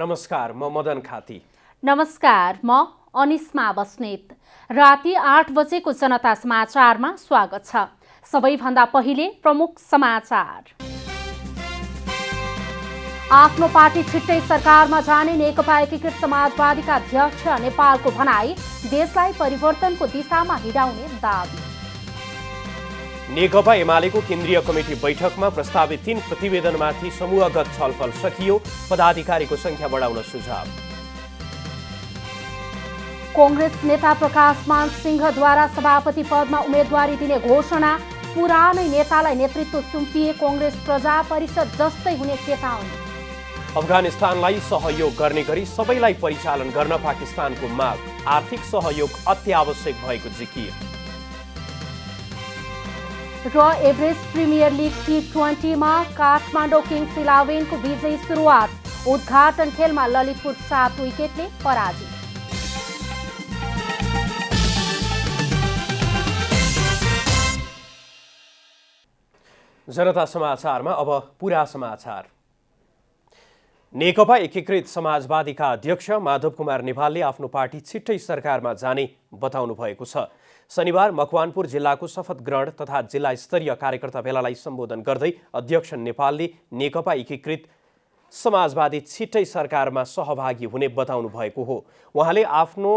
नमस्कार, म मदन खाती। नमस्कार, म अनिस्मा बस्नेत। राति 8 बजेको जनता समाचारमा स्वागत छ। सबैभन्दा पहिले प्रमुख समाचार। आफ्नो पार्टी छिट्टै सरकारमा जाने नेकपा एकीकृत समाजवादीका अध्यक्ष नेपालको भनाई, देशलाई परिवर्तनको दिशामा हिँडाउने दाबी। नेकपा एमालेको केन्द्रीय कमिटी बैठकमा प्रस्तावित 3 प्रतिवेदनमाथि समूहगत छलफल सकियो, पदाधिकारीको संख्या बढाउन सुझाव। कांग्रेस नेता प्रकाश मान सिंहद्वारा सभापति पदमा उम्मेदवारी दिने घोषणा, पुरानै नेतालाई नेतृत्व सुम्पिए कांग्रेस प्रजा परिषद जस्तै हुने चेतावनी। अफगानिस्तानलाई सहयोग गर्ने गरी सबैलाई परिचालन गर्न पाकिस्तानको माग, आर्थिक सहयोग अत्यावश्यक भएको जिकिर। र एभरेस्ट प्रिमियर लिग T20मा काठमाडौँ किङ्स 11को विजयी सुरुवात, उद्घाटन खेलमा ललितपुर 7 विकेटले पराजित। जनता समाचारमा अब पूरा समाचार। नेकपा एकीकृत समाजवादीका अध्यक्ष माधव कुमार नेपालले आफ्नो पार्टी छिट्टै सरकारमा जाने बताउनु भएको छ। शनिबार मकवानपुर जिल्लाको शपथ ग्रहण तथा जिल्ला स्तरीय कार्यकर्ता भेलालाई सम्बोधन गर्दै अध्यक्ष नेपालले नेकपा एकीकृत समाजवादी छिट्टै सरकारमा सहभागी हुने बताउनु भएको हो। उहाँले आफ्नो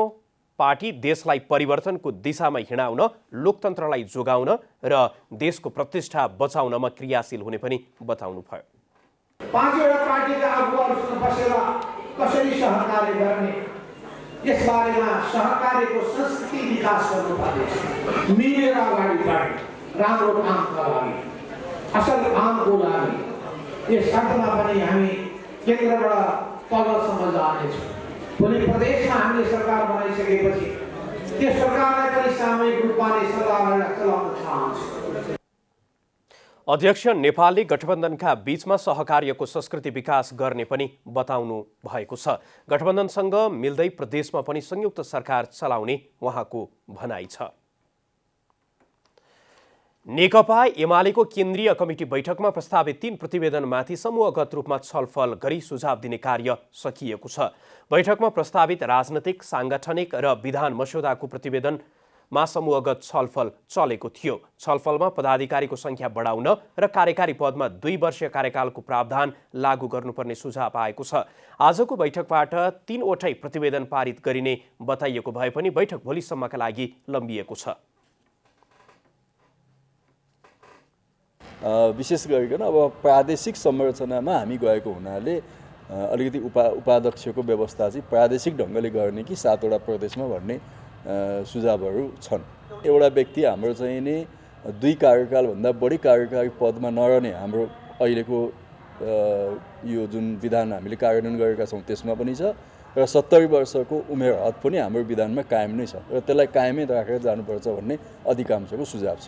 पार्टी देशलाई परिवर्तनको दिशामा हिँडाउन, लोकतन्त्रलाई जोगाउन र देशको प्रतिष्ठा बचाउनमा क्रियाशील हुने पनि बताउनुभयो। 5वटा पार्टीका आगुवाहरूसँग बसेर कसरी सहकार्य गर्ने, यसबारेमा सहकार्यको संस्कृति विकास गर्नुपर्नेछ। मिलेर अगाडि बढ्ने, राम्रो कामका लागि, असल कामको लागि। यस अर्थमा पनि हामी केन्द्रबाट तलसम्म जानेछौँ। भोलि प्रदेशमा हामीले सरकार बनाइसकेपछि त्यस सरकारलाई पनि सामूहिक रूपमा नै चलाउन चाहन्छौँ। अध्यक्ष नेपालले गठबन्धनका बीचमा सहकार्यको संस्कृति विकास गर्ने पनि बताउनु भएको छ। गठबन्धनसँग मिल्दै प्रदेशमा पनि संयुक्त सरकार चलाउने उहाँको भनाइ छ। नेकपा एमालेको केन्द्रीय कमिटी बैठकमा प्रस्तावित 3 प्रतिवेदनमाथि समूहगत रूपमा छलफल गरी सुझाव दिने कार्य सकिएको छ। बैठकमा प्रस्तावित राजनैतिक, सांगठनिक र विधान मस्यौदाको प्रतिवेदनमा समूहगत छलफल चलेको थियो। छलफलमा पदाधिकारीको संख्या बढाउन र कार्यकारी पदमा 2 वर्षीय कार्यकालको प्रावधान लागू गर्नुपर्ने सुझाव आएको छ। आजको बैठकबाट 3वटै प्रतिवेदन पारित गरिने बताइएको भए पनि बैठक भोलिसम्मका लागि लम्बिएको छ। विशेष गरिकन अब प्रादेशिक संरचनामा हामी गएको हुनाले अलिकति उपाध्यक्षको व्यवस्था चाहिँ प्रादेशिक ढङ्गले गर्ने कि 7वटा प्रदेशमा भन्ने सुझावहरू छन्। एउटा व्यक्ति हाम्रो चाहिँ नि 2 कार्यकालभन्दा बढी कार्यकारी पदमा नरहने हाम्रो अहिलेको यो जुन विधान हामीले कार्यान्वयन गरेका छौँ त्यसमा पनि छ र 70 वर्षको उमेर हद पनि हाम्रो विधानमा कायम नै छ र त्यसलाई कायमै राखेर जानुपर्छ भन्ने अधिकांशको सुझाव छ।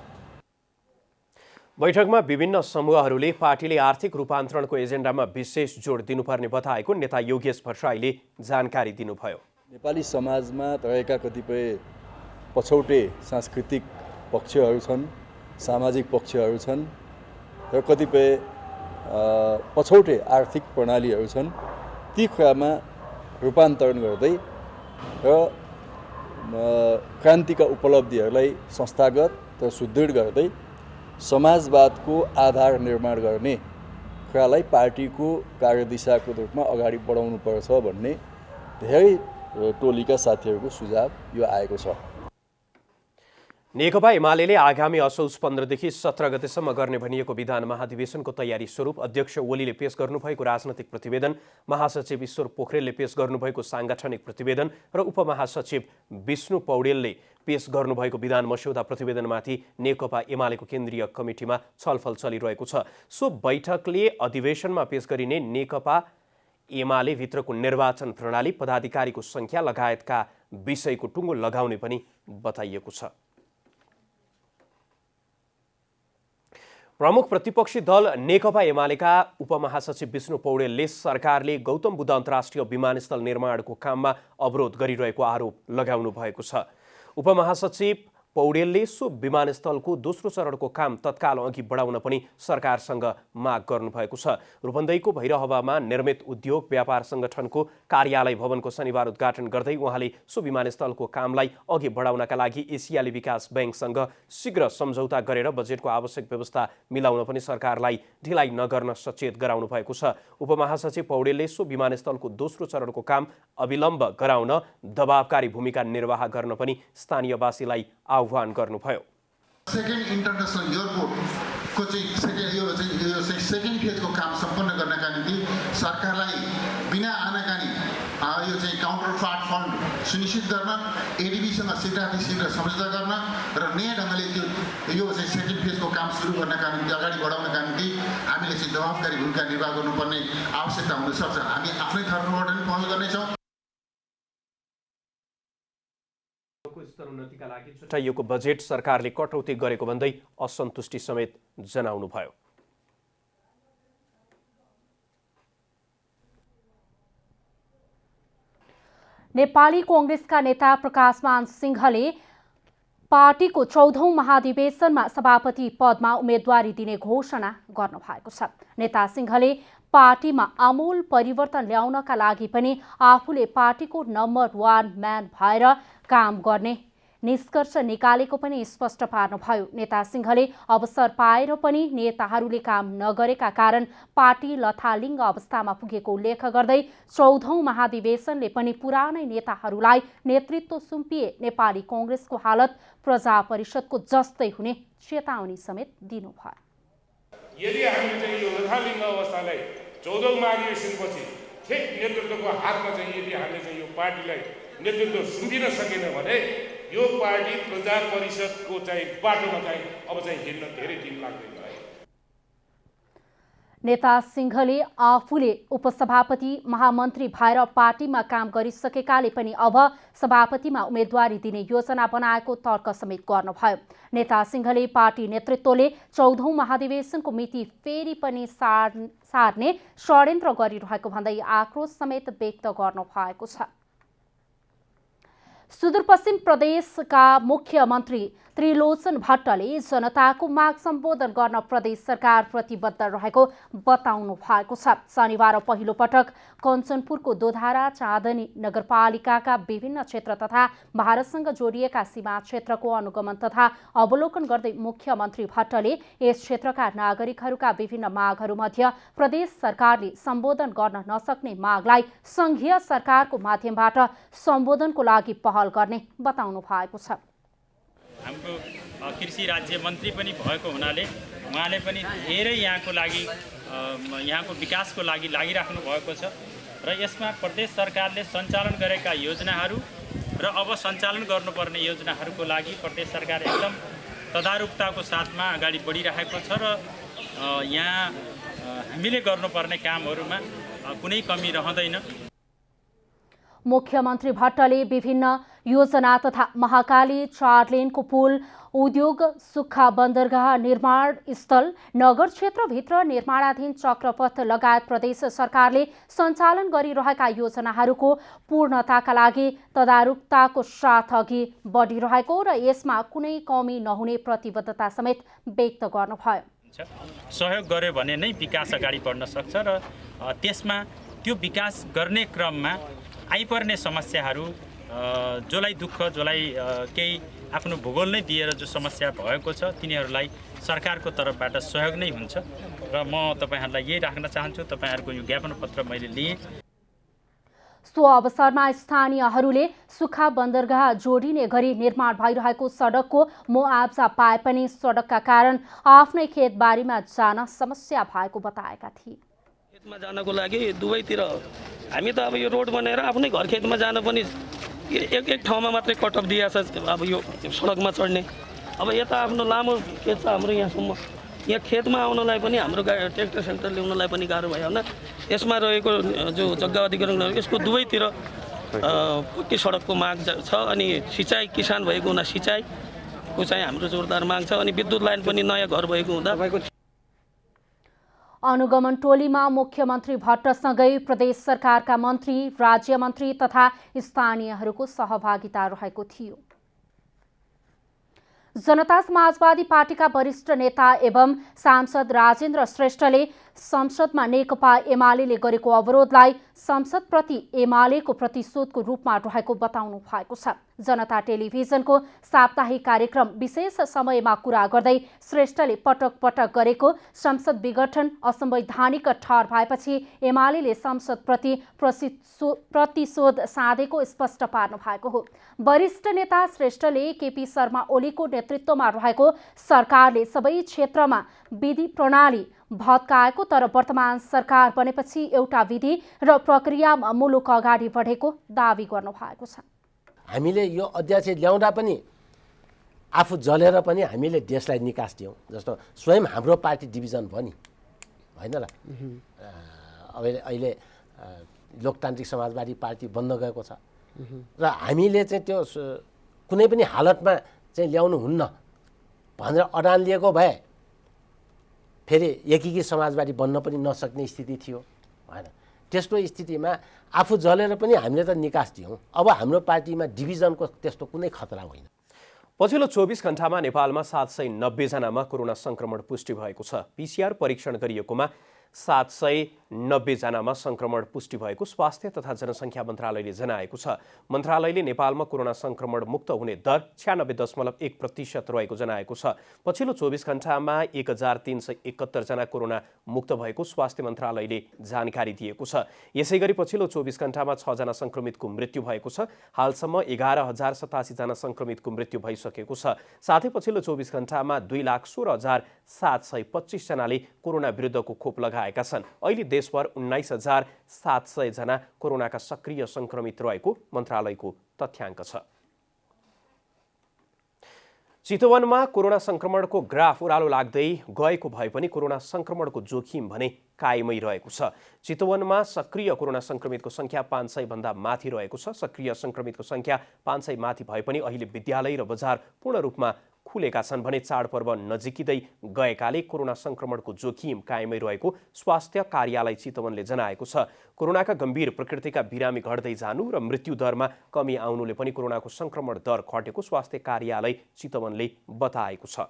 बैठकमा विभिन्न समूहहरूले पार्टीले आर्थिक रूपान्तरणको एजेन्डामा विशेष जोड दिनुपर्ने बताएको नेता योगेश भट्टराईले जानकारी दिनुभयो। नेपाली समाजमा रहेका कतिपय पछौटे सांस्कृतिक पक्षहरू छन्, सामाजिक पक्षहरू छन् र कतिपय पछौटे आर्थिक प्रणालीहरू छन्। ती कुरामा रूपान्तरण गर्दै र क्रान्तिका उपलब्धिहरूलाई संस्थागत र सुदृढ गर्दै समाजवादको आधार निर्माण गर्ने कुरालाई पार्टीको कार्यदिशाको रूपमा अगाडि बढाउनुपर्छ भन्ने धेरै टोलीका साथीहरूको सुझाव यो आएको छ। नेकपा एमाले आगामी असोज 15 देखि 17 गतेसम्म गर्ने भनिएको विधान महाधिवेशनको तयारी स्वरूप अध्यक्ष ओलीले पेश गर्नुभएको राजनैतिक प्रतिवेदन, महासचिव ईश्वर पोखरेलले पेश गर्नुभएको सांगठनिक प्रतिवेदन र उपमहासचिव विष्णु पौडेलले पेश गर्नुभएको विधान मस्यौदा प्रतिवेदनमाथि नेकपा एमालेको केन्द्रीय कमिटीमा छलफल चलिरहेको छ। सो बैठकले अधिवेशनमा पेश गरिने नेकपा एमाले भित्रको निर्वाचन प्रणाली, पदाधिकारीको संख्या लगायतका विषयको टुङ्गो लगाउने पनि बताइएको छ। प्रमुख प्रतिपक्षी दल नेकपा एमालेका उपमहासचिव विष्णु पौडेलले सरकारले गौतम बुद्ध अन्तर्राष्ट्रिय विमानस्थल निर्माणको काममा अवरोध गरिरहेको आरोप लगाउनु भएको छ। उपमहासचिव पौडेलले सो विमानस्थलको दोस्रो चरणको काम तत्काल अघि बढाउन पनि सरकारसँग माग गर्नुभएको छ। रूपन्देहीको भैरहवामा निर्मित उद्योग व्यापार संगठनको कार्यालय भवनको शनिबार उद्घाटन गर्दै उहाँले सो विमानस्थलको कामलाई अघि बढाउनका लागि एसियाली विकास बैंकसँग शीघ्र सम्झौता गरेर बजेटको आवश्यक व्यवस्था मिलाउन पनि सरकारलाई ढिलाइ नगर्न सचेत गराउनु भएको छ। उपमहासचिव पौडेलले सो विमानस्थलको दोस्रो चरणको काम अविलम्ब गराउन दबावकारी भूमिका निर्वाह गर्न पनि स्थानीयवासीलाई आह्वान गर्नुभयो। सेकेन्ड इन्टरनेसनल एयरपोर्टको चाहिँ सेकेन्ड फेजको काम सम्पन्न गर्नका निम्ति सरकारलाई बिना आनाकानी यो चाहिँ काउन्टर पार्ट फन्ड सुनिश्चित गर्न, एडिबीसँग शीघ्र सम्झौता गर्न र नयाँ ढङ्गले त्यो यो चाहिँ सेकेन्ड फेजको काम सुरु गर्नका निम्ति अगाडि बढाउनका निम्ति हामीले चाहिँ दबावकारी भूमिका निर्वाह गर्नुपर्ने आवश्यकता हुनसक्छ। हामी आफ्नै तर्फबाट पनि पहल गर्नेछौँ। स्तरोन्नतिका लागि छुट्याइएको बजेट सरकारले कटौती गरेको भन्दै असन्तुष्टि समेत जनाउनुभयो। नेपाली कांग्रेसका नेता प्रकाशमान सिंहले पार्टीको 14औं महाधिवेशनमा सभापति पदमा उम्मेदवारी दिने घोषणा गर्नुभएको छ। नेता सिंहले पार्टीमा आमूल परिवर्तन ल्याउनका लागि पनि आफूले पार्टीको नम्बर 1 म्यान भएर काम गर्ने निष्कर्ष निकालेको पनि स्पष्ट पार्नुभयो। नेता सिंहले अवसर पाएर पनि नेताहरूले काम नगरेका कारण पार्टी लथालिङ्ग अवस्थामा पुगेको उल्लेख गर्दै 14औं महाधिवेशनले पनि पुरानै नेताहरूलाई नेतृत्व सुम्पिए नेपाली कांग्रेसको हालत प्रजा परिषदको जस्तै हुने चेतावनी समेत दिनुभयो। यदि हामीले चाहिँ यो लथालिङ्ग अवस्थालाई 14औं महाधिवेशनपछि ठिक नेतृत्वको हातमा चाहिँ यदि हामीले चाहिँ यो पार्टीलाई नेतृत्व सुम्पिन सकेन भने यो पार्टी प्रजा परिषदको चाहिँ बाटोमा चाहिँ अब चाहिँ हिँड्न धेरै दिन लाग्दैन। नेता सिंहले आफूले उपसभापति महामन्त्री भएर पार्टीमा काम गरिसकेकाले पनि अब सभापतिमा उम्मेदवारी दिने योजना बनाएको तर्क समेत गर्नुभयो। नेता सिंहले पार्टी नेतृत्वले 14औं महाधिवेशनको मिति फेरि पनि सार्ने षड्यन्त्र गरिरहेको भन्दै आक्रोश समेत व्यक्त गर्नुभएको छ। सुदूरपश्चिम प्रदेशका मुख्यमन्त्री त्रिलोचन भट्टले जनताको माग सम्बोधन गर्न प्रदेश सरकार प्रतिबद्ध रहेको बताउनु भएको छ। शनिबार पहिलो पटक कञ्चनपुरको दोधारा चाँदनी नगरपालिकाका विभिन्न क्षेत्र तथा भारतसँग जोडिएका सीमा क्षेत्रको अनुगमन तथा अवलोकन गर्दै मुख्यमन्त्री भट्टले यस क्षेत्रका नागरिकहरूका विभिन्न मागहरूमध्ये प्रदेश सरकारले सम्बोधन गर्न नसक्ने मागलाई संघीय सरकारको माध्यमबाट सम्बोधनको लागि पहल गर्ने बताउनु भएको छ। हाम्रो कृषि राज्य मन्त्री पनि भएको हुनाले उहाँले पनि धेरै यहाँको लागि यहाँको विकासको लागि लागिराख्नु भएको छ र यसमा प्रदेश सरकारले सञ्चालन गरेका योजनाहरू र अब सञ्चालन गर्नुपर्ने योजनाहरूको लागि प्रदेश सरकार एकदम तदारुकताको साथमा अगाडि बढिरहेको छ र यहाँ हामीले गर्नुपर्ने कामहरूमा कुनै कमी रहँदैन। मुख्यमन्त्री भट्टले विभिन्न योजना तथा महाकाली 4 लेनको पुल, उद्योग सुक्खा बन्दरगाह निर्माण स्थल, नगर क्षेत्रभित्र निर्माणाधीन चक्रपथ लगायत प्रदेश सरकारले सञ्चालन गरिरहेका योजनाहरूको पूर्णताका लागि तदारुकताको साथ अघि बढिरहेको र यसमा कुनै कमी नहुने प्रतिबद्धता समेत व्यक्त गर्नुभयो। सहयोग गर्यो भने नै विकास अगाडि बढ्न सक्छ र त्यसमा त्यो विकास गर्ने क्रममा आइपर्ने समस्याहरू जसलाई दुःख जसलाई केही आफ्नो भूगोल नै दिएर जो समस्या भएको छ तिनीहरूलाई सरकारको तर्फबाट सहयोग नै हुन्छ र म तपाईहरुलाई यही राख्न चाहन्छु। तपाईहरुको यो ज्ञापन पत्र मैले लिएँ। सो अवसरमा स्थानीयहरूले सुक्खा बन्दरगाह जोडिने गरी निर्माण भइरहेको सडकको मुआवजा पाए पनि सडकका कारण आफ्नै खेतबारीमा जान समस्या भएको बताएका थिए। खेतमा जानको लागि दुवैतिर हामी त अब यो रोड बनाएर आफ्नै घर खेतमा जान पनि एक ठाउँमा मात्रै कटअफ दिएको छ। अब यो सडकमा चढ्ने अब यता आफ्नो लामो खेत छ हाम्रो यहाँसम्म, यहाँ खेतमा आउनलाई पनि हाम्रो ट्र्याक्टर सेक्टर ल्याउनलाई पनि गाह्रो भयो होइन। यसमा रहेको जो जग्गा अधिग्रहण यसको दुवैतिर पक्की सडकको माग छ अनि सिँचाइ किसान भएको हुँदा सिँचाइको चाहिँ हाम्रो जोरदार माग छ अनि विद्युत लाइन पनि नयाँ घर भएको हुँदा अनुगमन टोलीमा मुख्यमन्त्री भट्टसँगै प्रदेश सरकारका मन्त्री, राज्य मन्त्री तथा स्थानीयहरूको सहभागिता रहेको थियो। जनता समाजवादी पार्टीका वरिष्ठ नेता एवं सांसद राजेन्द्र श्रेष्ठले संसदमा नेकपा एमाले गरेको अवरोधलाई संसदप्रति एमालेको प्रतिशोधको रूपमा रहेको बताउनु भएको छ। जनता टेलिभिजनको साप्ताहिक कार्यक्रम विशेष समयमा कुरा गर्दै श्रेष्ठले पटक पटक गरेको संसद विघटन असंवैधानिक ठहर भएपछि एमाले संसदप्रति प्रतिशोध साधेको स्पष्ट पार्नु भएको हो। वरिष्ठ नेता श्रेष्ठले केपी शर्मा ओलीको नेतृत्वमा रहेको सरकारले सबै क्षेत्रमा विधि प्रणाली भत्काएको, तर वर्तमान सरकार बनेपछि एउटा विधि र प्रक्रियामा मुलुक अगाडि बढेको दावी गर्नु भएको छ। हामीले यो अध्यादेश ल्याउँदा पनि आफू जलेर पनि हामीले देशलाई निकास दियौँ। जस्तो स्वयं हाम्रो पार्टी डिभिजन भयो नि, होइन र? अहिले लोकतान्त्रिक समाजवादी पार्टी बन्द गएको छ र हामीले चाहिँ त्यो कुनै पनि हालतमा चाहिँ ल्याउनु हुन्न भनेर अडान लिएको भए फेरि एकीकृत समाजवादी बन्न पनि नसक्ने स्थिति थियो, होइन? त्यस्तो स्थितिमा आफू जलेर पनि हामीले त निकास दियौँ। अब हाम्रो पार्टीमा डिभिजनको त्यस्तो कुनै खतरा होइन। पछिल्लो 24 घण्टामा नेपालमा 790 जनामा कोरोना संक्रमण पुष्टि भएको छ। पीसीआर परीक्षण गरिएकोमा 790 जनामा संक्रमण पुष्टि भएको स्वास्थ्य तथा जनसङ्ख्या मन्त्रालयले जनाएको छ। मन्त्रालयले नेपालमा कोरोना संक्रमण मुक्त हुने दर 96.1% रहेको जनाएको छ। पछिल्लो 24 घण्टामा 1371 जना कोरोना मुक्त भएको स्वास्थ्य मन्त्रालयले जानकारी दिएको छ। यसैगरी पछिल्लो 24 घण्टामा 6 जना संक्रमितको मृत्यु भएको छ। हालसम्म 11,087 जना संक्रमितको मृत्यु भइसकेको छ। साथै पछिल्लो 24 घण्टामा 2,16,725 जनाले कोरोना विरुद्धको खोप लगाएका छन्। अहिले देशभर 19,700 जना कोरोनाका सक्रिय संक्रमित रहेको मन्त्रालयको तथ्याङ्क छ। चितवनमा कोरोना संक्रमणको ग्राफ ओह्रालो लाग्दै गएको भए पनि कोरोना संक्रमणको जोखिम भने कायमै रहेको छ। चितवनमा सक्रिय कोरोना संक्रमितको संख्या 500 भन्दा माथि रहेको छ। सक्रिय संक्रमितको संख्या 500 माथि भए पनि अहिले विद्यालय र बजार पूर्ण रूपमा खुलेका छन् भने चाडपर्व नजिकिँदै गएकाले कोरोना संक्रमणको जोखिम कायमै रहेको स्वास्थ्य कार्यालय चितवनले जनाएको छ। कोरोनाका गम्भीर प्रकृतिका बिरामी घट्दै जानु र मृत्यु दरमा कमी आउनुले पनि कोरोनाको संक्रमण दर घटेको स्वास्थ्य कार्यालय चितवनले बताएको छ।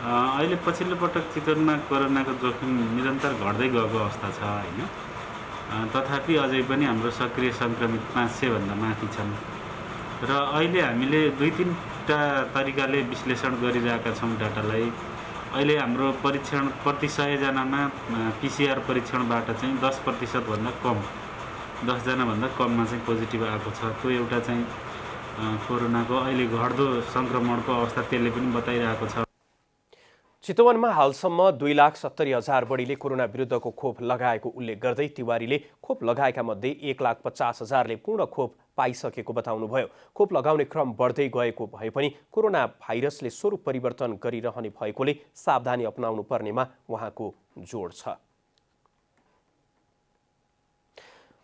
अहिले पछिल्लो पटक चितवनमा कोरोनाको जोखिम निरन्तर घट्दै गएको अवस्था छ, होइन? तथापि अझै पनि हाम्रो सक्रिय सङ्क्रमित 500 भन्दा माथि छन् र अहिले हामीले 2-3टा तरिकाले विश्लेषण गरिरहेका छौँ डाटालाई। अहिले हाम्रो परीक्षण प्रति 100 जनामा पीसीआर परीक्षणबाट चाहिँ 10% भन्दा कम, 10 जनाभन्दा कममा चाहिँ पोजिटिभ आएको छ। त्यो एउटा चाहिँ कोरोनाको अहिले घट्दो सङ्क्रमणको अवस्था त्यसले पनि बताइरहेको छ। चितवनमा हालसम्म 2,70,000 बढीले कोरोना विरुद्धको खोप लगाएको उल्लेख गर्दै तिवारीले खोप लगाएका मध्ये 1,50,000ले पूर्ण खोप पाइसकेको बताउनुभयो। खोप लगाउने क्रम बढ्दै गएको भए पनि कोरोना भाइरसले स्वरूप परिवर्तन गरिरहने भएकोले सावधानी अपनाउनु पर्नेमा उहाँको जोड छ।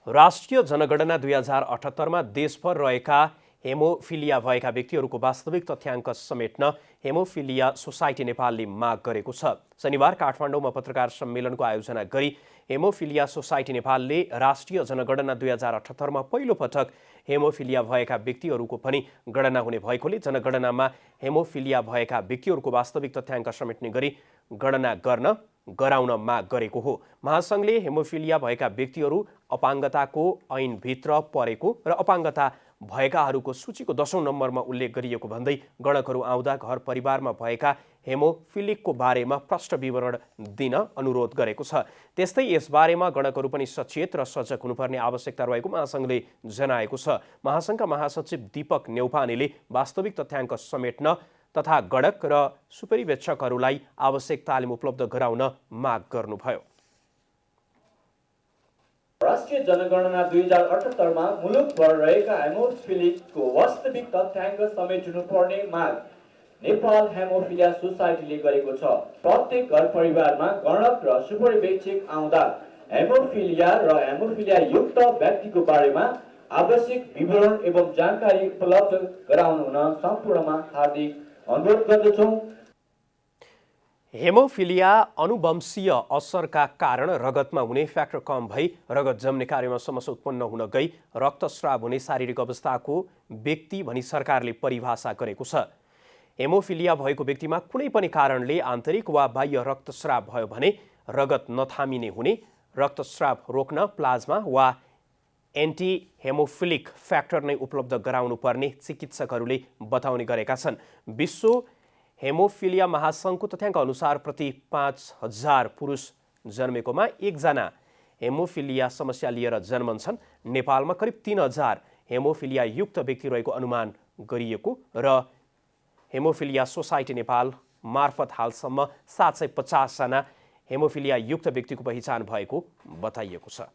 राष्ट्रिय जनगणना 2078मा देशभर रहेका हेमोफिलिया भएका व्यक्तिहरूको वास्तविक तथ्याङ्क समेट्न हेमोफिलिया सोसाइटी नेपालले माग गरेको छ। शनिबार काठमाडौँमा पत्रकार सम्मेलनको आयोजना गरी हेमोफिलिया सोसाइटी नेपालले राष्ट्रिय जनगणना 2078मा पहिलो पटक हेमोफिलिया भएका व्यक्तिहरूको पनि गणना हुने भएकोले जनगणनामा हेमोफिलिया भएका व्यक्तिहरूको वास्तविक तथ्याङ्क समेट्ने गरी गणना गराउन माग गरेको हो। महासङ्घले हेमोफिलिया भएका व्यक्तिहरू अपाङ्गताको ऐनभित्र परेको र अपाङ्गता भएकाहरूको सूचीको 10औं नम्बरमा उल्लेख गरिएको भन्दै गणकहरू आउँदा घर परिवारमा भएका हेमोफिलिकको बारेमा प्रष्ट विवरण दिन अनुरोध गरेको छ। त्यस्तै यसबारेमा गणकहरू पनि सचेत र सजग हुनुपर्ने आवश्यकता रहेको महासङ्घले जनाएको छ। महासङ्घका महासचिव दीपक नेउपानेले वास्तविक तथ्याङ्क समेट्न तथा गणक र सुपरिवेक्षकहरूलाई आवश्यक तालिम उपलब्ध गराउन माग गर्नुभयो। राष्ट्रिय जनगणना 2078 मा मुलुकभर रहेका हेमोफिलिकको वास्तविक तथ्याङ्क समेट्नुपर्ने माग नेपाल हेमोफिलिया सोसाइटीले गरेको छ। प्रत्येक घर परिवारमा गणक र सुपरिवेक्षक आउँदा हेमोफिलिया र हेमोफिलिया युक्त व्यक्तिको बारेमा आवश्यक विवरण एवं जानकारी उपलब्ध गराउन हुन सम्पूर्णमा हार्दिक अनुरोध गर्दछौँ। हेमोफिलिया अनुवंशीय असरका कारण रगतमा हुने फ्याक्टर कम भई रगत जम्ने कार्यमा समस्या उत्पन्न हुन गई रक्तस्राव हुने शारीरिक अवस्थाको व्यक्ति भनी सरकारले परिभाषा गरेको छ। हेमोफिलिया भएको व्यक्तिमा कुनै पनि कारणले आन्तरिक वा बाह्य रक्तस्राव भयो भने रगत नथामिने हुने, रक्तस्राव रोक्न प्लाज्मा वा एन्टी हेमोफिलिक फ्याक्टर नै उपलब्ध गराउनु पर्ने चिकित्सकहरूले बताउने गरेका छन्। विश्व हेमोफिलिया महासङ्घको तथ्याङ्क अनुसार प्रति 5000 पुरुष जन्मेकोमा 1 जना हेमोफिलिया समस्या लिएर जन्मन्छन्। नेपालमा करिब 3000 हेमोफिलिया युक्त व्यक्ति रहेको अनुमान गरिएको र हेमोफिलिया सोसाइटी नेपाल मार्फत हालसम्म 750 जना हेमोफिलिया युक्त व्यक्तिको पहिचान भएको बताइएको छ।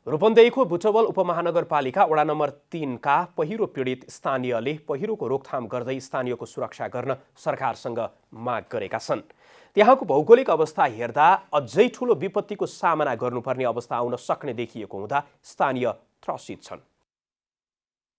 रूपन्देहीको बुटवल उपमहानगरपालिका वडा नम्बर 3 का पहिरो पीडित स्थानीयले पहिरोको रोकथाम गर्दै स्थानीयको सुरक्षा गर्न सरकारसँग माग गरेका छन्। त्यहाँको भौगोलिक अवस्था हेर्दा अझै ठूलो विपत्तिको सामना गर्नुपर्ने अवस्था आउन सक्ने देखिएको हुँदा स्थानीय त्रसित छन्।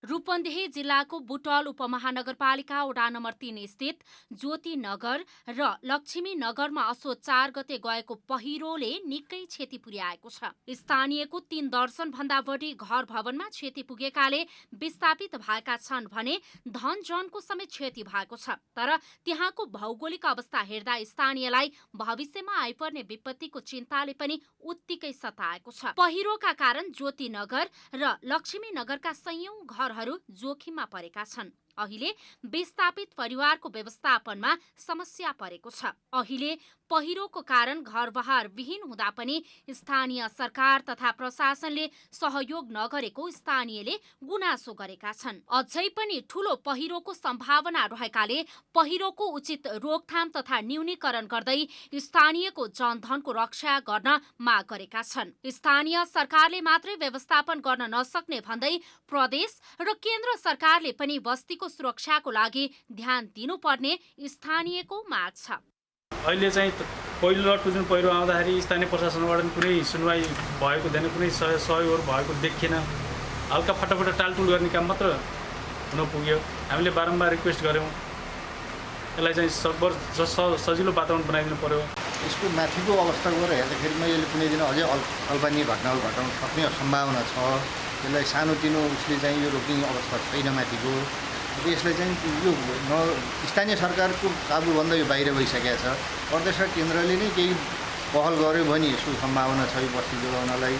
रूपन्देही जिल्लाको बुटवल उपमहानगरपालिका वडा नम्बर 3 स्थित ज्योति नगर र लक्ष्मी नगरमा असोज 4 गते गएको पहिरोले निकै क्षति पुर्याएको छ। स्थानीयको 3 दर्जन भन्दा बढी घर भवनमा क्षति पुगेकाले विस्थापित भएका छन् भने धन जनको समेत क्षति भएको छ। तर त्यहाँको भौगोलिक अवस्था हेर्दा स्थानीयलाई भविष्यमा आइपर्ने विपत्तिको चिन्ताले पनि उत्तिकै सताएको छ। पहिरोका कारण ज्योति नगर र लक्ष्मी नगरका सयौं घरहरू जोखिममा परेका छन्। अहिले विस्थापित परिवारको व्यवस्थापनमा समस्या परेको छ। अहिले पहिरोको कारण घरबहार विहीन हुँदा पनि स्थानीय सरकार तथा प्रशासनले सहयोग नगरेको स्थानीयले गुनासो गरेका छन्। अझै पनि ठूलो पहिरोको सम्भावना रहेकाले पहिरोको उचित रोकथाम तथा न्यूनीकरण गर्दै स्थानीयको जनधनको रक्षा गर्न माग गरेका छन्। स्थानीय सरकारले मात्रै व्यवस्थापन गर्न नसक्ने भन्दै प्रदेश र केन्द्र सरकारले पनि बस्तीको सुरक्षाको लागि ध्यान दिनुपर्ने स्थानीयको माग छ। अहिले चाहिँ पहिलो लटको जुन पहिरो आउँदाखेरि स्थानीय प्रशासनबाट कुनै सुनवाई भएको थिएन, कुनै सहयोगहरू भएको देखिएन। हल्का फटाफट टालटुल गर्ने काम मात्र हुन पुग्यो। हामीले बारम्बार रिक्वेस्ट गऱ्यौँ, यसलाई चाहिँ सकभर सजिलो वातावरण बनाइदिनु पर्यो। यसको माथिको अवस्था गरेर हेर्दाखेरिमा यसले कुनै दिन अझै अल्पनीय घटनाहरू घटाउन सक्ने सम्भावना छ। यसलाई सानोतिनो उसले चाहिँ यो रोक्ने अवस्था छैन माथिको। यसलाई चाहिँ यो स्थानीय सरकारको काबुभन्दा यो बाहिर भइसकेको छ। प्रदेश र केन्द्रले नै केही पहल गर्यो भने यसको सम्भावना छ यो बस्ती जोगाउनलाई।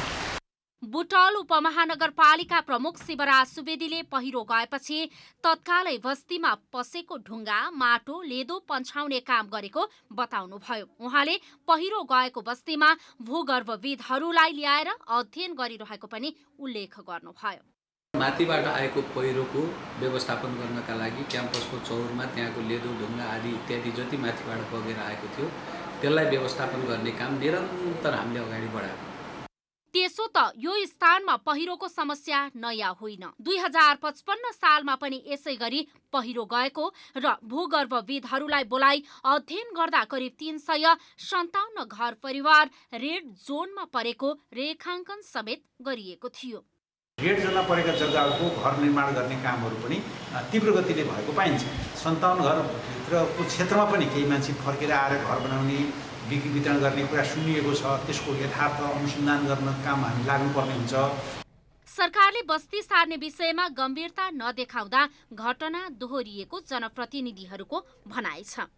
बुटवल उपमहानगरपालिका प्रमुख शिवराज सुवेदीले पहिरो गएपछि तत्कालै बस्तीमा पसेको ढुङ्गा, माटो, लेदो पन्छाउने काम गरेको बताउनुभयो। उहाँले पहिरो गएको बस्तीमा भूगर्भविदहरूलाई ल्याएर अध्ययन गरिरहेको पनि उल्लेख गर्नुभयो। माथिबाट आएको पहिरोको व्यवस्थापन गर्नका लागि क्याम्पसको चौरमा त्यहाँको लेदो, ढुङ्गा आदि इत्यादि जति माथिबाट बगेर आएको थियो त्यसलाई व्यवस्थापन गर्ने काम निरन्तर हामीले अगाडि बढायौँ। त्यसो त यो स्थानमा पहिरोको समस्या नयाँ होइन। 2055 सालमा पनि यसै गरी पहिरो गएको र भूगर्भविदहरूलाई बोलाई अध्ययन गर्दा करिब 357 घर परिवार रेड जोनमा परेको रेखाङ्कन समेत गरिएको थियो। रेड जोनमा परेका जग्गाहरूको घर निर्माण गर्ने कामहरू पनि तीव्र गतिले भएको पाइन्छ। 57 घरभित्रको क्षेत्रमा पनि केही मान्छे फर्केर आएर घर बनाउने, बिक्री वितरण गर्ने कुरा सुनिएको छ। त्यसको यथार्थ अनुसन्धान गर्न काम हामी लाग्नुपर्ने हुन्छ। सरकारले बस्ती सार्ने विषयमा गम्भीरता नदेखाउँदा घटना दोहोरिएको जनप्रतिनिधिहरूको भनाइ छ।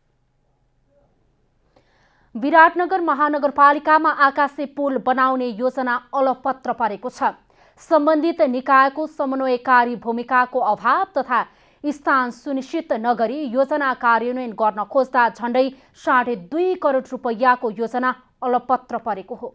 विराटनगर महानगरपालिकामा आकाशे पुल बनाउने योजना अलपत्र परेको छ। सम्बन्धित निकायको समन्वयकारी भूमिकाको अभाव तथा स्थान सुनिश्चित नगरी योजना कार्यान्वयन गर्न खोज्दा झण्डै 2.5 करोड रुपैयाँको योजना अलपत्र परेको हो।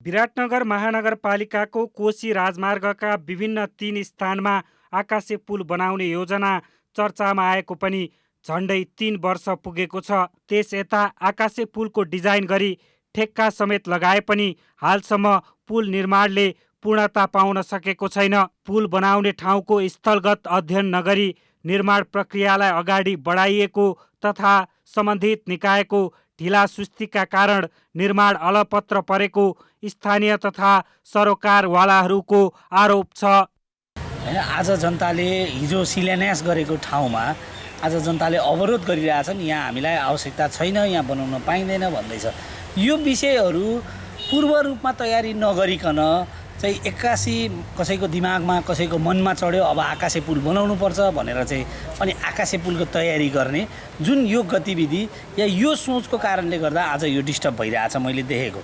विराटनगर महानगरपालिकाको कोशी राजमार्गका विभिन्न 3 स्थानमा आकाशे पुल बनाउने योजना चर्चामा आएको पनि झण्डै 3 वर्ष पुगेको छ। त्यस यता आकाशे पुलको डिजाइन गरी ठेक्का समेत लगाए पनि हालसम्म पुल निर्माणले पूर्णता पाउन सकेको छैन। पुल बनाउने ठाउँको स्थलगत अध्ययन नगरी निर्माण प्रक्रियालाई अगाडि बढाइएको तथा सम्बन्धित निकायको ढिलासुस्तीका कारण निर्माण अलपत्र परेको स्थानीय तथा सरोकारवालाहरूको आरोप छ। हैन, आज जनताले हिजो शिलान्यास गरेको ठाउँमा आज जनताले अवरोध गरिरहेछन्। यहाँ हामीलाई आवश्यकता छैन, यहाँ बनाउन पाइँदैन भन्दैछ। यो विषयहरू पूर्व रूपमा तयारी नगरिकन चाहिँ एक्कासी कसैको दिमागमा कसैको मनमा चढ्यो अब आकाशे पुल बनाउनुपर्छ भनेर चाहिँ अनि आकाशे पुलको तयारी गर्ने जुन यो गतिविधि या यो सोचको कारणले गर्दा आज यो डिस्टर्ब भइरहेछ मैले देखेको।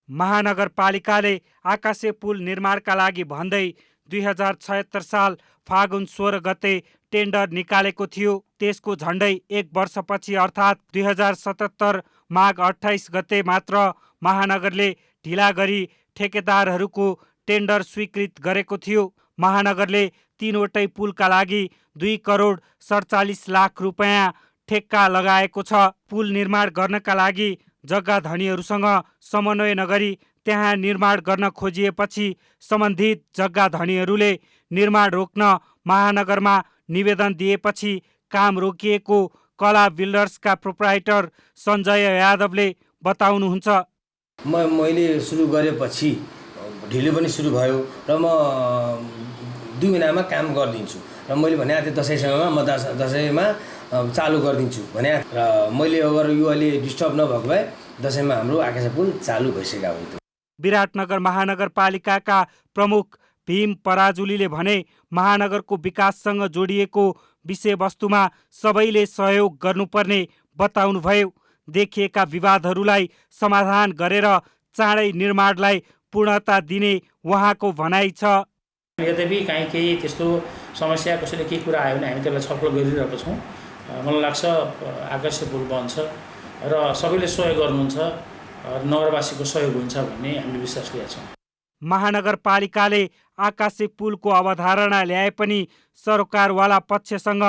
महानगरपालिकाले आकाशे पुल निर्माणका लागि भन्दै 2076 साल फागुन 16 गते टेन्डर निकालेको थियो। त्यसको झण्डै 1 वर्षपछि अर्थात् 2077 माघ 28 गते मात्र महानगरले ढिला गरी ठेकेदारहरूको टेन्डर स्वीकृत गरेको थियो। महानगरले 3वटै पुलका लागि 2 करोड 47 लाख रुपैयाँ ठेक्का लगाएको छ। पुल निर्माण गर्नका लागि जग्गा धनीहरूसँग समन्वय नगरी त्यहाँ निर्माण गर्न खोजिएपछि सम्बन्धित जग्गा धनीहरूले निर्माण रोक्न महानगरमा निवेदन दिएपछि काम रोकिएको कला बिल्डर्सका प्रोप्राइटर सञ्जय यादवले बताउनुहुन्छ। मैले सुरु गरेपछि ढिलो पनि सुरु भयो र म 2 महिनामा काम गरिदिन्छु र मैले भने थिएँ दसैँसम्ममा म दसैँमा चालु गरिदिन्छु भने र मैले अगर यो अहिले डिस्टर्ब नभएको भए दसैँमा हाम्रो आकाशे पुल चालु भइसकेको हुन्थ्यो। विराटनगर महानगरपालिकाका प्रमुख भीम पराजुलीले भने महानगरको विकाससँग जोडिएको विषयवस्तुमा सबैले सहयोग गर्नुपर्ने बताउनुभयो। देखिएका विवादहरूलाई समाधान गरेर चाँडै निर्माणलाई पूर्णता दिने उहाँको भनाइ छ। यद्यपि काहीँ केही त्यस्तो समस्या कसैले केही कुरा आयो भने हामी त्यसलाई छलफल गरिरहेको छौँ। मलाई लाग्छ आकाशे पुल बन्छ र सबैले सहयोग गर्नुहुन्छ, नगरवासीको सहयोग हुन्छ भन्ने हामीले विश्वास लिएका छौँ। महानगरपालिकाले आकाशे पुलको अवधारणा ल्याए पनि सरकारवाला पक्षसँग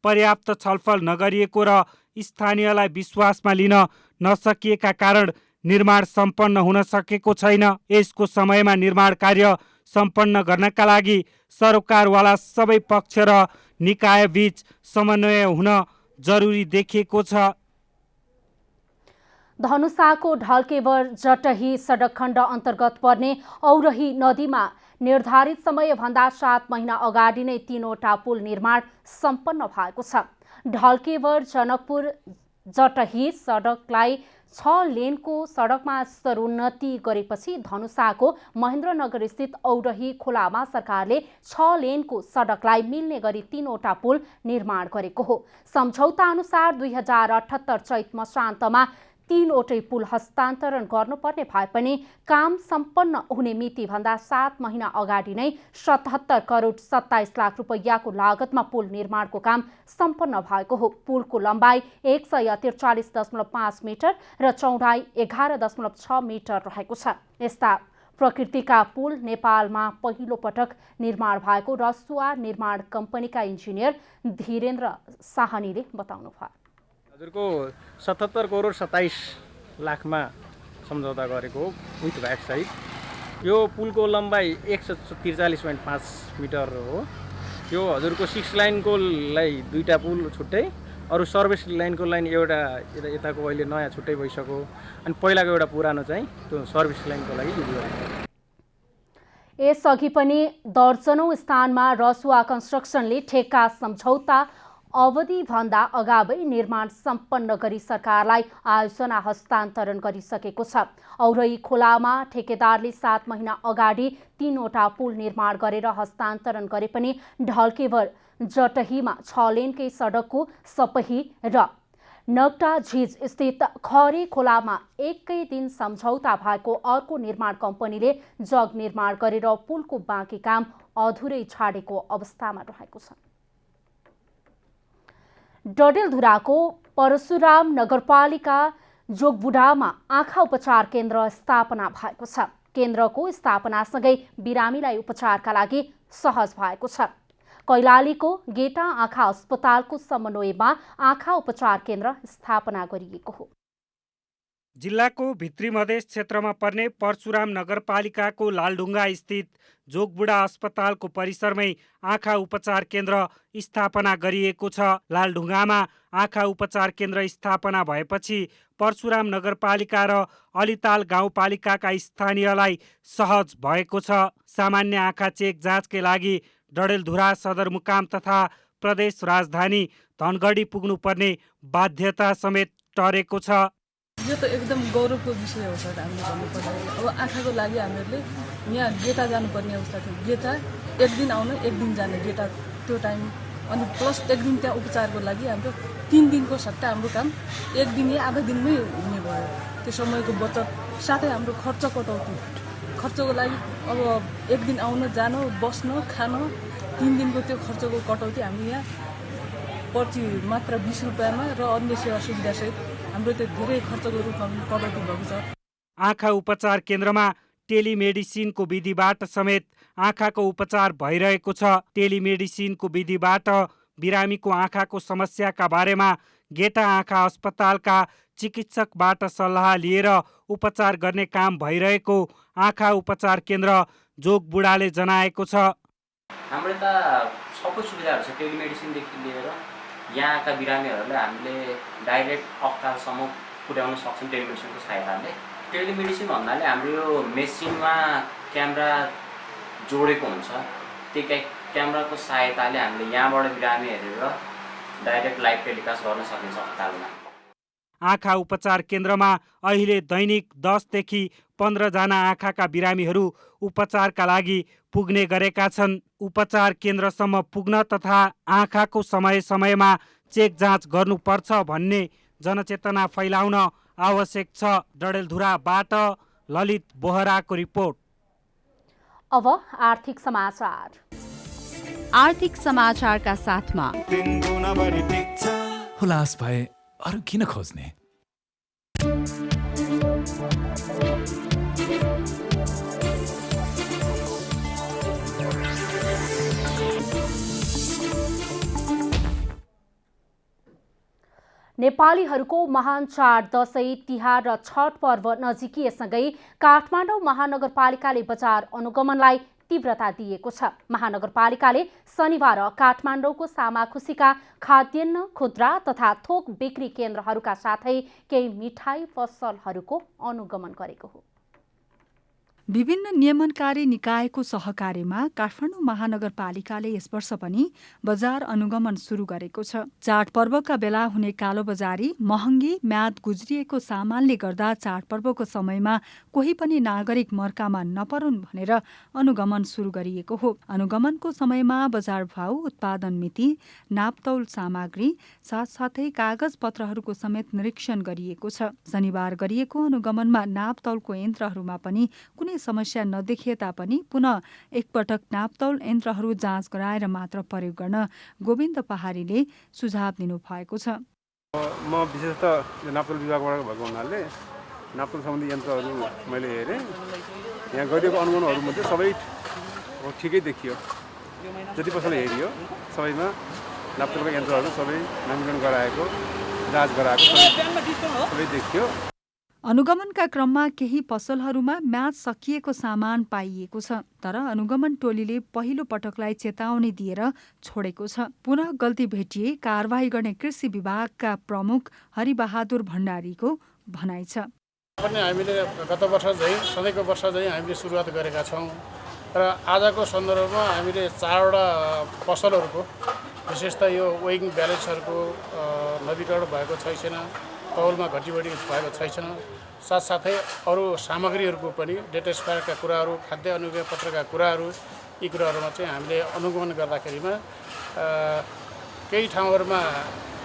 पर्याप्त छलफल नगरिएको र स्थानीयलाई विश्वासमा लिन नसकिएका कारण निर्माण सम्पन्न हुन सकेको छैन। यसको समयमा निर्माण कार्य सम्पन्न गर्नका लागि सरकारवाला सबै पक्ष र निकायबीच समन्वय हुन जरुरी देखिएको छ। धनुषाको ढल्केवर जटही सडक खण्ड अन्तर्गत पर्ने औरही नदीमा निर्धारित समयभन्दा 7 महिना अगाडि नै 3वटा पुल निर्माण सम्पन्न भएको छ। ढल्केवर जनकपुर जटही सडकलाई 6 लेनको सडकमा स्तरोन्नति गरेपछि धनुषाको महेन्द्रनगर स्थित औरही खोलामा सरकारले 6 लेनको सडकलाई मिल्ने गरी 3वटा पुल निर्माण गरेको हो। सम्झौता अनुसार 2078 चैत मसान्तमा 3वटै पुल हस्तान्तरण गर्नुपर्ने भए पनि काम सम्पन्न हुने मितिभन्दा 7 महिना अगाडि नै 77 करोड 27 लाख रुपैयाँको लागतमा पुल निर्माणको काम सम्पन्न भएको हो। पुलको लम्बाइ 143.5 मिटर र चौडाइ 11.6 मिटर रहेको छ। यस्ता प्रकृतिका पुल नेपालमा पहिलो पटक निर्माण भएको रसुवा निर्माण कम्पनीका इन्जिनियर धीरेन्द्र साहनीले बताउनुभयो। हजुरको 77 करोड 27 लाखमा सम्झौता गरेको हो विथ भ्याट सहित। यो पुलको लम्बाइ 143.5 मिटर हो। यो हजुरको 6 लाइनको लाई 2टा पुल छुट्टै, अरू सर्भिस लाइनको लाइन एउटा यताको अहिले नयाँ छुट्टै भइसक्यो अनि पहिलाको एउटा पुरानो चाहिँ त्यो सर्भिस लाइनको लागि युज गरेको। यसअघि पनि दर्जनौं स्थानमा रसुवा कन्स्ट्रक्सनले ठेक्का सम्झौता अवधिभन्दा अगावै निर्माण सम्पन्न गरी सरकारलाई आयोजना हस्तान्तरण गरिसकेको छ। औरही खोलामा ठेकेदारले 7 महिना अगाडि 3वटा पुल निर्माण गरेर हस्तान्तरण गरे पनि ढल्केवर जटहीमा 6 लेनकै सडकको सपही र नगटा झिज स्थित खरे खोलामा एकै दिन सम्झौता भएको अर्को निर्माण कम्पनीले जग निर्माण गरेर पुलको बाँकी काम अधुरै छाडेको अवस्थामा रहेको छ। डडेलधुराको परशुराम नगरपालिका जोगबुढामा आँखा उपचार केन्द्र स्थापना भएको छ। केन्द्रको स्थापनासँगै बिरामीलाई उपचारका लागि सहज भएको छ। कैलालीको गेटा आँखा अस्पतालको समन्वयमा आँखा उपचार केन्द्र स्थापना गरिएको हो। जिल्लाको भित्री मधेस क्षेत्रमा पर्ने परशुराम नगरपालिकाको लालढुङ्गा स्थित जोगबुढा अस्पतालको परिसरमै आँखा उपचार केन्द्र स्थापना गरिएको छ। लालढुङ्गामा आँखा उपचार केन्द्र स्थापना भएपछि परशुराम नगरपालिका र अलिताल गाउँपालिकाका स्थानीयलाई सहज भएको छ। सामान्य आँखा चेक जाँचकै लागि डडेलधुरा सदरमुकाम तथा प्रदेश राजधानी धनगढी पुग्नुपर्ने बाध्यता समेत टरेको छ। यो त एकदम गौरवको विषय हो सर। हामीले भन्नुपर्दा अब आँखाको लागि हामीहरूले यहाँ गेटा जानुपर्ने अवस्था थियो। गेटा एक दिन आउन एक दिन जाने गेटा त्यो टाइम, अनि प्लस एक दिन त्यहाँ उपचारको लागि हाम्रो 3 दिनको सट्टा हाम्रो काम एक दिन या आधा दिनमै हुने भयो। त्यो समयको बचत साथै हाम्रो खर्च कटौती, खर्चको लागि अब एक दिन आउन जान बस्न खान 3 दिनको त्यो खर्चको कटौती हामी यहाँ पर्ची मात्र 20 रुपियाँमा र अन्य सेवा सुविधासहित हाम्रो त्यो धेरै खर्चको रूपमा कटौती भएको छ। आँखा उपचार केन्द्रमा टेलिमेडिसिनको विधिबाट समेत आँखाको उपचार भइरहेको छ। टेलिमेडिसिनको विधिबाट बिरामीको आँखाको समस्याका बारेमा गेटा आँखा अस्पतालका चिकित्सकबाट सल्लाह लिएर उपचार गर्ने काम भइरहेको आँखा उपचार केन्द्र जोगबुढाले जनाएको छ। हाम्रो त सबै सुविधाहरू छ। टेलिमेडिसिनदेखि लिएर यहाँका बिरामीहरूलाई हामीले डाइरेक्ट अस्पतालसम्म पुर्याउन सक्छौँ टेलिमेडिसिनको सहायताले। टेलिमेडिसिन भन्नाले हाम्रो यो मेसिनमा क्यामेरा जोडेको हुन्छ। त्यो क्यामेराको सहायताले हामीले यहाँबाट बिरामी हेरेर डाइरेक्ट लाइभ टेलिकास्ट गर्न सकिन्छ अस्पतालमा। आँखा उपचार केन्द्रमा अहिले दैनिक 10 देखि 15 जना आँखाका बिरामीहरू उपचारका लागि पुग्ने गरेका छन्। उपचार केन्द्रसम्म पुग्न तथा आँखाको समय समयमा चेक जाँच गर्नुपर्छ भन्ने जनचेतना फैलाउन आवश्यक छ। डडेलधुराबाट ललित बोहराको रिपोर्ट। अब आर्थिक समाचार। आर्थिक समाचारका साथमा हुलास भए अरू किन खोज्ने। नेपालीहरूको महान चाड दशैं, तिहार र छठ पर्व नजिकिएसँगै काठमाडौँ महानगरपालिकाले बजार अनुगमनलाई तीव्रता दिएको छ। महानगरपालिकाले शनिबार काठमाडौँको सामाखुसीका खाद्यान्न, खुद्रा तथा थोक बिक्री केन्द्रहरूका साथै केही मिठाई पसलहरूको अनुगमन गरेको हो। विभिन्न नियमनकारी निकायको सहकार्यमा काठमाडौँ महानगरपालिकाले यस वर्ष पनि बजार अनुगमन सुरु गरेको छ। चाडपर्वका बेला हुने कालोबजारी, महँगी, म्याद गुज्रिएको सामानले गर्दा चाडपर्वको समयमा कोही पनि नागरिक मर्कामा नपरुन् भनेर अनुगमन सुरु गरिएको हो। अनुगमनको समयमा बजार भाउ, उत्पादन मिति, नापतौल सामग्री साथसाथै कागज पत्रहरूको समेत निरीक्षण गरिएको छ। शनिबार गरिएको अनुगमनमा नापतौलको यन्त्रहरूमा पनि कुनै समस्या नदेखिए तापनि पुनः एकपटक नापतौल यन्त्रहरू जाँच गराएर मात्र प्रयोग गर्न गोविन्द पहाडीले सुझाव दिनुभएको छ। म विशेषतः नापतौल विभागबाट भएको हुनाले नापतौल सम्बन्धी यन्त्रहरू मैले हेरेँ। यहाँ गरिएको अनुगमनहरूमध्ये सबै ठिकै देखियो। जति पसलले हेरियो सबैमा नापतौलका यन्त्रहरू सबै नामाङ्कन गराएको, जाँच गराएको सबै देखियो। अनुगमनका क्रममा केही पसलहरूमा म्याद सकिएको सामान पाइएको छ, तर अनुगमन टोलीले पहिलो पटकलाई चेतावनी दिएर छोडेको छ। पुनः गल्ती भेटिए कारवाही गर्ने कृषि विभागका प्रमुख हरिबहादुर भण्डारीको भनाइ छ। हामीले गत वर्ष चाहिँ सधैँको वर्ष चाहिँ हामीले सुरुवात गरेका छौँ र आजको सन्दर्भमा हामीले 4वटा पसलहरूको विशेषतः यो वेइङ ब्यालेन्सहरूको नवीकरण भएको छैन, तौलमा घटीबढी भएको छैन। साथसाथै अरू सामग्रीहरूको पनि डेट एक्सपायरका कुराहरू, खाद्य अनुज्ञा पत्रका कुराहरू, यी कुराहरूमा चाहिँ हामीले अनुगमन गर्दाखेरिमा केही ठाउँहरूमा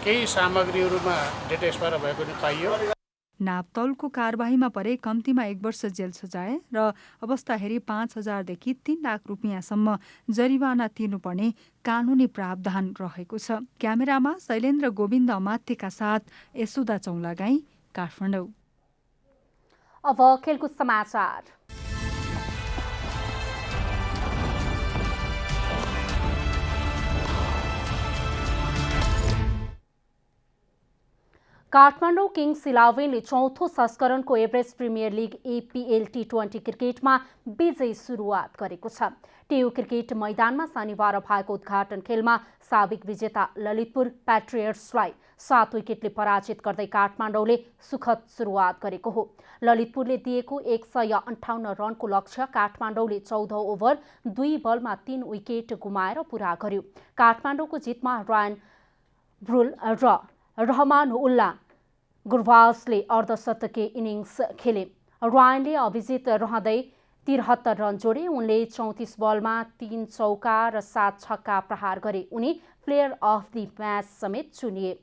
केही सामग्रीहरूमा डेट एक्सपायर भएको पनि पाइयो। नापतौलको कारबाहीमा परे कम्तीमा 1 वर्ष जेल सजाय र अवस्था हेरी 5,000 देखि 3 लाख रुपियाँसम्म जरिवाना तिर्नुपर्ने कानुनी प्रावधान रहेको छ। क्यामेरामा शैलेन्द्र गोविन्द अमात्यका साथ यसुदा चौलागाई, काठमाडौँ। अब खेलकुद समाचार। काठमाडौँ किङ्स 11ले चौथो संस्करणको Everest premier league APL T20 क्रिकेटमा विजयी सुरुवात गरेको छ। टेउ क्रिकेट मैदानमा शनिबार भएको उद्घाटन खेलमा साबिक विजेता ललितपुर प्याट्रियट्सलाई 7 विकेटले पराजित गर्दै काठमाडौँले सुखद सुरुवात गरेको हो। ललितपुरले दिएको 158 रनको लक्ष्य काठमाडौँले 14 ओभर 2 बलमा 3 विकेट गुमाएर पूरा गर्यो। काठमाडौँको जितमा रायन ब्रुल र रहमानुल्ला गुरबाजले अर्धशतकीय इनिङ्स खेले। रायनले अभिजित रहँदै 73 रन जोडे। उनले 34 बलमा 3 चौका र 7 छक्का प्रहार गरे। उनी प्लेयर अफ द म्याच समेत चुनिए।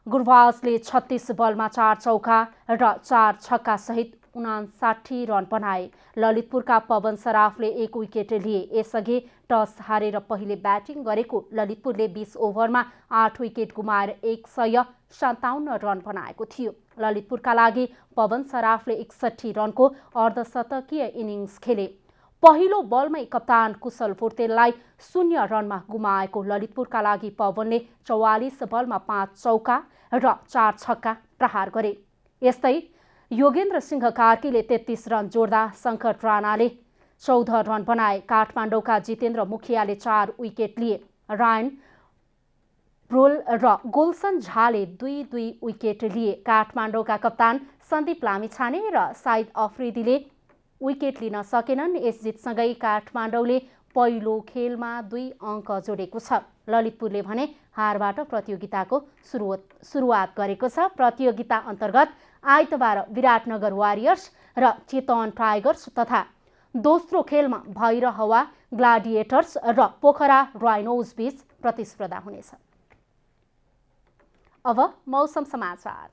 गुरबाजले 36 बलमा 4 चौका र 4 छक्का सहित 59 रन बनाए। ललितपुरका पवन सराफले 1 विकेट लिए। यसअघि टस हारेर पहिले ब्याटिङ गरेको ललितपुरले 20 ओभरमा 8 विकेट गुमाएर 157 रन बनाएको थियो। ललितपुरका लागि पवन सराफले 61 रनको अर्धशतकीय इनिङ्स खेले। पहिलो बलमै कप्तान कुशल पोर्तेललाई 0 रनमा गुमाएको ललितपुरका लागि पवनले 44 बलमा 5 चौका र 4 छक्का प्रहार गरे। यस्तै योगेन्द्र सिंह कार्कीले 33 रन जोड्दा शङ्कर राणाले 14 रन बनाए। काठमाडौँका जितेन्द्र मुखियाले 4 विकेट लिए। रायन ब्रुल र गुलसन झाले 2-2 विकेट लिए। काठमाडौँका कप्तान सन्दीप लामिछाने र साइद अफ्रिदीले विकेट लिन सकेनन्। यस जितसँगै काठमाडौँले पहिलो खेलमा 2 अङ्क जोडेको छ। ललितपुरले भने हारबाट प्रतियोगिताको सुरुवात गरेको छ। प्रतियोगिता अन्तर्गत आइतबार विराटनगर वारियर्स र चितवन टाइगर्स तथा दोस्रो खेलमा भैरहवा ग्लाडिएटर्स र पोखरा राइनोज बीच प्रतिस्पर्धा हुनेछ। अब मौसम समाचार।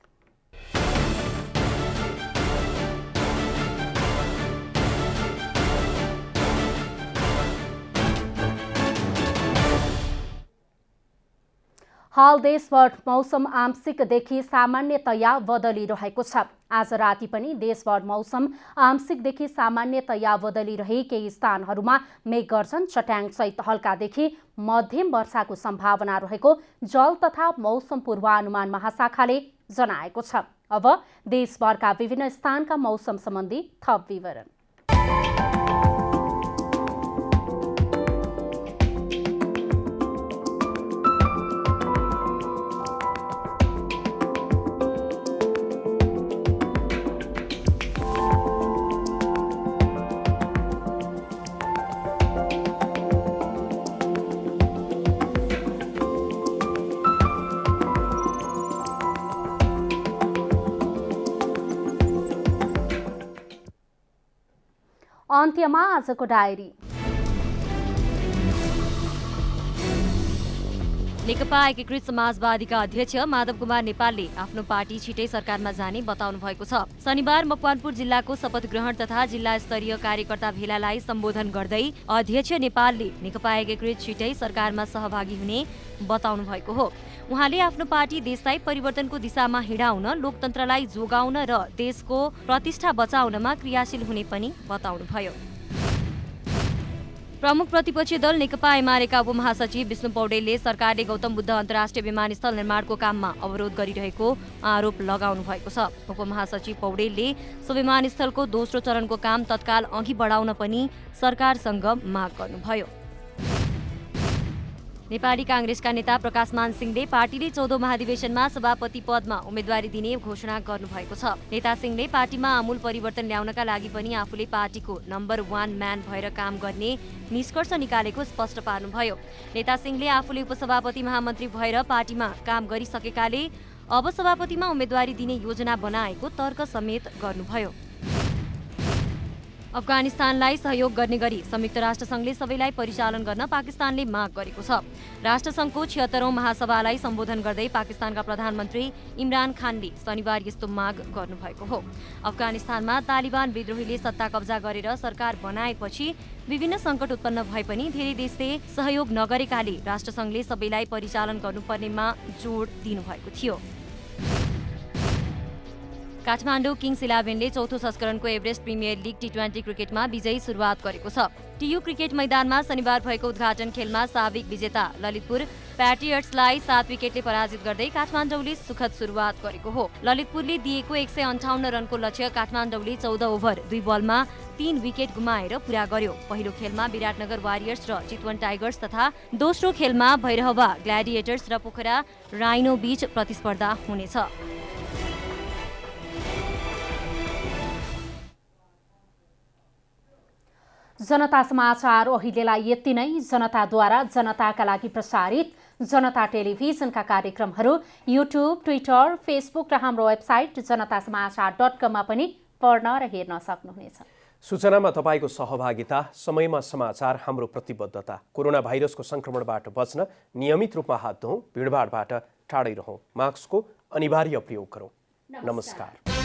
हाल देशभर मौसम आंशिकदेखि सामान्यतया बदलिरहेको छ। आज राति पनि देशभर मौसम आंशिकदेखि सामान्यतया बदलिरहे केही स्थानहरूमा मेघगर्जन चट्याङसहित हल्कादेखि मध्यम वर्षाको सम्भावना रहेको जल तथा मौसम पूर्वानुमान महाशाखाले जनाएको छ। अब देशभरका विभिन्न स्थानका मौसम सम्बन्धी थप विवरण। अन्त्यमा आजको डायरी। नेकपा एकीकृत समाजवादीका अध्यक्ष माधव कुमार नेपालले आफ्नो पार्टी छिटै सरकारमा जाने बताउनु भएको छ। शनिबार मकवानपुर जिल्लाको शपथ ग्रहण तथा जिल्ला स्तरीय कार्यकर्ता भेलालाई सम्बोधन गर्दै अध्यक्ष नेपालले नेकपा एकीकृत छिटै सरकारमा सहभागी हुने बताउनु भएको हो। उहाँले आफ्नो पार्टी देशलाई परिवर्तनको दिशामा हिँडाउन, लोकतन्त्रलाई जोगाउन र देशको प्रतिष्ठा बचाउनमा क्रियाशील हुने पनि बताउनुभयो। प्रमुख प्रतिपक्षी दल नेकपा एमालेका उपमहासचिव विष्णु पौडेलले सरकारले गौतम बुद्ध अन्तर्राष्ट्रिय विमानस्थल निर्माणको काममा अवरोध गरिरहेको आरोप लगाउनु भएको छ। उपमहासचिव पौडेलले सो विमानस्थलको दोस्रो चरणको काम तत्काल अघि बढाउन पनि सरकारसँग माग गर्नुभयो। नेपाली कांग्रेसका नेता प्रकाशमान सिंहले पार्टीले 14औं महाधिवेशनमा सभापति पदमा उम्मेदवारी दिने घोषणा गर्नुभएको छ। नेता सिंहले पार्टीमा आमूल परिवर्तन ल्याउनका लागि पनि आफूले पार्टीको नम्बर 1 म्यान भएर काम गर्ने निष्कर्ष निकालेको स्पष्ट पार्नुभयो। नेता सिंहले आफूले उपसभापति महामन्त्री भएर पार्टीमा काम गरिसकेकाले अब सभापतिमा उम्मेदवारी दिने योजना बनाएको तर्क समेत गर्नुभयो। अफगानिस्तानलाई सहयोग गर्ने गरी संयुक्त राष्ट्रसङ्घले सबैलाई परिचालन गर्न पाकिस्तानले माग गरेको छ। राष्ट्रसङ्घको 76औं महासभालाई सम्बोधन गर्दै पाकिस्तानका प्रधानमन्त्री इमरान खानले शनिबार यस्तो माग गर्नुभएको हो। अफगानिस्तानमा तालिबान विद्रोहीले सत्ता कब्जा गरेर सरकार बनाएपछि विभिन्न सङ्कट उत्पन्न भए पनि धेरै देशले सहयोग नगरेकाले राष्ट्रसङ्घले सबैलाई परिचालन गर्नुपर्नेमा जोड दिनुभएको थियो। काठमाडौँ किङ्स 11ले चौथो संस्करणको एभरेस्ट प्रिमियर लिग T20 क्रिकेटमा विजयी सुरुवात गरेको छ। टियु क्रिकेट मैदानमा शनिबार भएको उद्घाटन खेलमा साविक विजेता ललितपुर प्याट्रियट्सलाई 7 विकेटले पराजित गर्दै काठमाडौँले सुखद सुरुवात गरेको हो। ललितपुरले दिएको 158 रनको लक्ष्य काठमाडौँले 14 ओभर 2 बलमा 3 विकेट गुमाएर पूरा गर्यो। पहिलो खेलमा विराटनगर वारियर्स र चितवन टाइगर्स तथा दोस्रो खेलमा भैरहवा ग्ल्याडिएटर्स र पोखरा राइनो बीच प्रतिस्पर्धा हुनेछ। जनता समाचार अहिलेलाई यति नै। जनताद्वारा जनताका लागि प्रसारित जनता टेलिभिजनका कार्यक्रमहरू युट्युब, ट्विटर, फेसबुक र हाम्रो वेबसाइट जनतासमाचार.com मा पनि पढ्न र हेर्न सक्नुहुनेछ। सूचनामा तपाईको सहभागिता, समयमा समाचार हाम्रो प्रतिबद्धता। कोरोना भाइरसको संक्रमणबाट बच्न नियमित रूपमा हात धौँ, भिडभाडबाट टाढै रहौँ, मास्कको अनिवार्य प्रयोग गरौँ। नमस्कार।